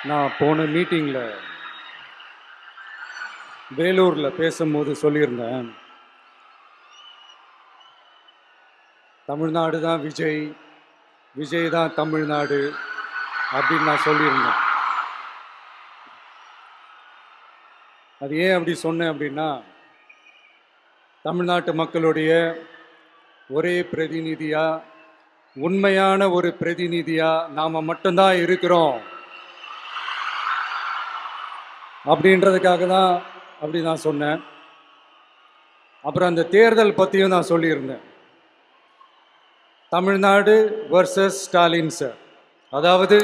நான் போன மீட்டிங்கில் வேலூரில் பேசும்போது சொல்லியிருந்தேன், தமிழ்நாடு தான் விஜய், விஜய் தான் தமிழ்நாடு அப்படின்னு நான் சொல்லியிருந்தேன். அது ஏன் அப்படி சொன்னேன் அப்படின்னா, தமிழ்நாட்டு மக்களுடைய ஒரே பிரதிநிதியாக, உண்மையான ஒரு பிரதிநிதியாக நாம் மட்டும்தான் இருக்கிறோம் அப்படின்றதுக்காக தான் அப்படி நான் சொன்னேன். அப்புறம் அந்த தேர்தல் பற்றியும் நான் சொல்லியிருந்தேன். தமிழ்நாடு வர்சஸ் ஸ்டாலின் சார், அதாவது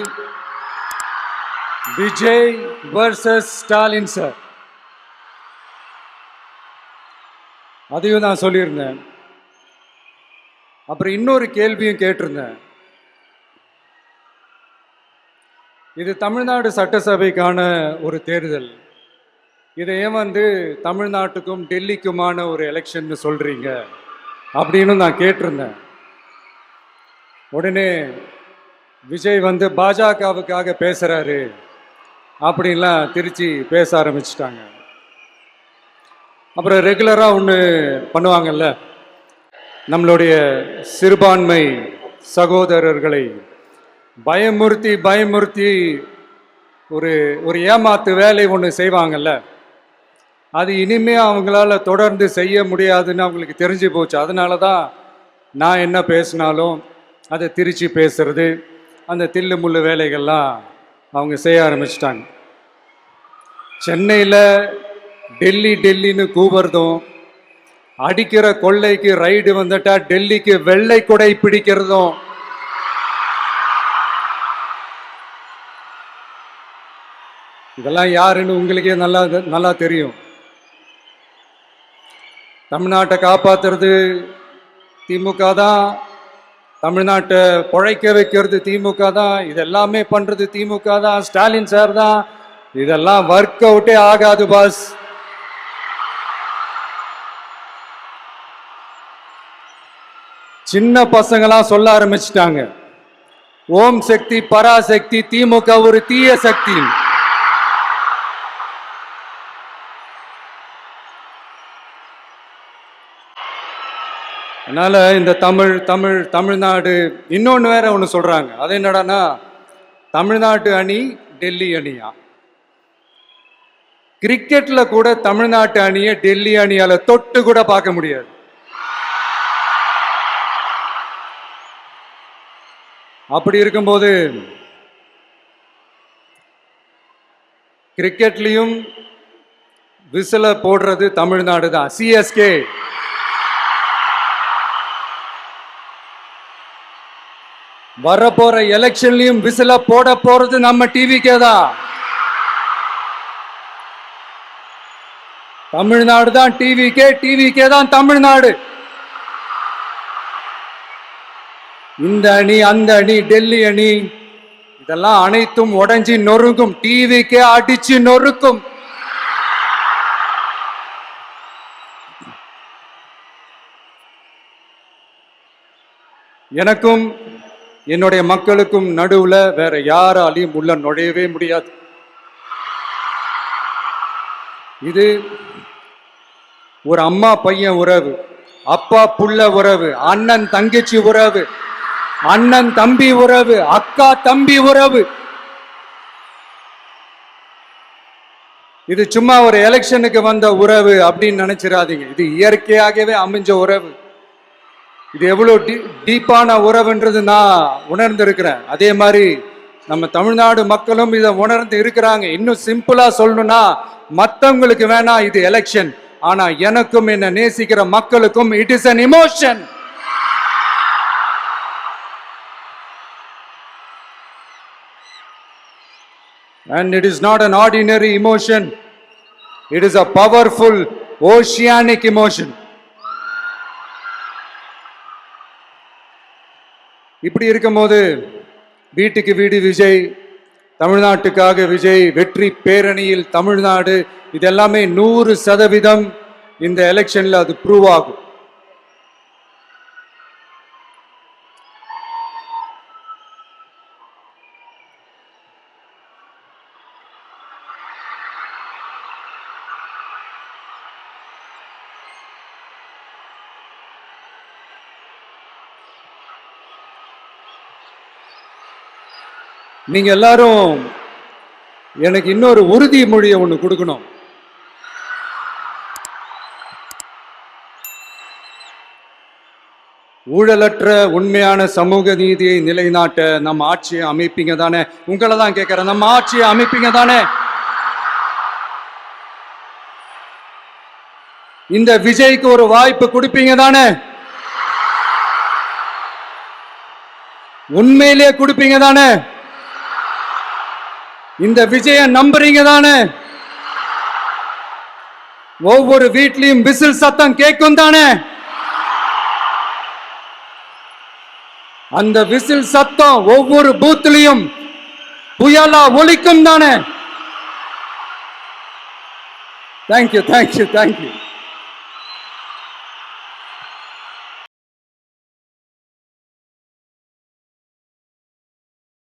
விஜய் வர்சஸ் ஸ்டாலின் சார், அதையும் நான் சொல்லியிருந்தேன். அப்புறம் இன்னொரு கேள்வியும் கேட்டிருந்தேன். இது தமிழ்நாடு சட்டசபைக்கான ஒரு தேர்தல், இதை ஏன் தமிழ்நாட்டுக்கும் டெல்லிக்குமான ஒரு எலெக்ஷன் சொல்றீங்க அப்படின்னு நான் கேட்டிருந்தேன். உடனே விஜய் பாஜகவுக்காக பேசுறாரு அப்படின்லாம் திருச்சி பேச ஆரம்பிச்சிட்டாங்க. அப்புறம் ரெகுலராக ஒன்று பண்ணுவாங்கல்ல, நம்மளுடைய சிறுபான்மை சகோதரர்களை பயமுறுத்தி பயமுறுத்தி ஒரு ஏமாத்து வேலை ஒன்று செய்வாங்கல்ல, அது இனிமே அவங்களால தொடர்ந்து செய்ய முடியாதுன்னு அவங்களுக்கு தெரிஞ்சு போச்சு. அதனால தான் நான் என்ன பேசினாலும் அதை திருச்சி பேசுறது, அந்த தில்லு முள்ளு வேலைகள்லாம் அவங்க செய்ய ஆரம்பிச்சிட்டாங்க. சென்னையில் டெல்லி டெல்லின்னு கூவுறதும், அடிக்கிற கொள்ளைக்கு ரைடு வந்துட்டா டெல்லிக்கு வெள்ளை கொடை பிடிக்கிறதும், இதெல்லாம் யாருன்னு உங்களுக்கே நல்லா தெரியும். தமிழ்நாட்டை காப்பாத்துறது திமுக தான், தமிழ்நாட்டை பொழைக்க வைக்கிறது திமுக தான், இதெல்லாமே பண்றது திமுக தான், ஸ்டாலின் சார் தான். இதெல்லாம் ஒர்க் அவுட்டே ஆகாது பாஸ். சின்ன பசங்களாம் சொல்ல ஆரம்பிச்சிட்டாங்க, ஓம் சக்தி பராசக்தி, திமுக ஒரு தீய சக்தி. அதனால இந்த தமிழ்நாடு இன்னொன்று வேற ஒன்று சொல்றாங்க. அது என்னடான்னா, தமிழ்நாட்டு அணி டெல்லி அணியா? கிரிக்கெட்ல கூட தமிழ்நாட்டு அணியை டெல்லி அணியால தொட்டு கூட பார்க்க முடியாது. அப்படி இருக்கும்போது கிரிக்கெட்லயும் விசில போடுறது தமிழ்நாடு தான், சிஎஸ்கே. வரப்போற எலெக்ஷன்லயும் விசில போட போறது நம்ம டிவிக்கே தான். தமிழ்நாடு தான் டிவிக்கே, டிவிக்கே தான் தமிழ்நாடு. இந்த அணி அந்த அணி டெல்லி அணி இதெல்லாம் அனைத்தும் உடைஞ்சி நொறுங்கும், டிவிக்கே அடிச்சு நொறுக்கும். எனக்கும் என்னுடைய மக்களுக்கும் நடுவுல வேற யாராலையும் உள்ள நுழையவே முடியாது. இது ஒரு அம்மா பையன் உறவு, அப்பா புள்ள உறவு, அண்ணன் தங்கச்சி உறவு, அண்ணன் தம்பி உறவு, அக்கா தம்பி உறவு. இது சும்மா ஒரு எலெக்ஷனுக்கு வந்த உறவு அப்படின்னு நினைச்சிடாதீங்க. இது இயற்கையாகவே அமைஞ்ச உறவு. இது எவ்வளவு டீப்பான உறவுன்றது நான் உணர்ந்திருக்கிறேன். அதே மாதிரி நம்ம தமிழ்நாடு மக்களும் இதை உணர்ந்து இருக்கிறாங்க. இன்னும் சிம்பிளா சொல்லணும்னா, மற்றவங்களுக்கு வேணா இது எலெக்ஷன், ஆனா எனக்கும் என்ன நேசிக்கிற மக்களுக்கும் it is an emotion. And it is not an ordinary emotion. It is a powerful oceanic emotion. இப்படி இருக்கும்போது வீட்டுக்கு வீடு விஜய், தமிழ்நாட்டுக்காக விஜய், வெற்றி பேரணியில் தமிழ்நாடு, இதெல்லாமே 100% இந்த எலெக்ஷன்ல அது ப்ரூவ் ஆகும். நீங்க எல்லாரும் எனக்கு இன்னொரு உறுதிமொழியை ஒன்று கொடுக்கணும். ஊழலற்ற உண்மையான சமூக நீதியை நிலைநாட்ட நம்ம ஆட்சியை அமைப்பீங்க தானே? உங்களை தான் கேட்கிறேன், நம்ம ஆட்சியை அமைப்பீங்க தானே? இந்த விஜய்க்கு ஒரு வாய்ப்பு கொடுப்பீங்க தானே? உண்மையிலே கொடுப்பீங்க தானே? இந்த விஜய நம்புறீங்க தானே? ஒவ்வொரு வீட்லயும் விசில் சத்தம் கேட்கும் தானே? அந்த விசில் சத்தம் ஒவ்வொரு பூத்திலையும் புயலா ஒலிக்கும் தானே? தேங்க்யூ.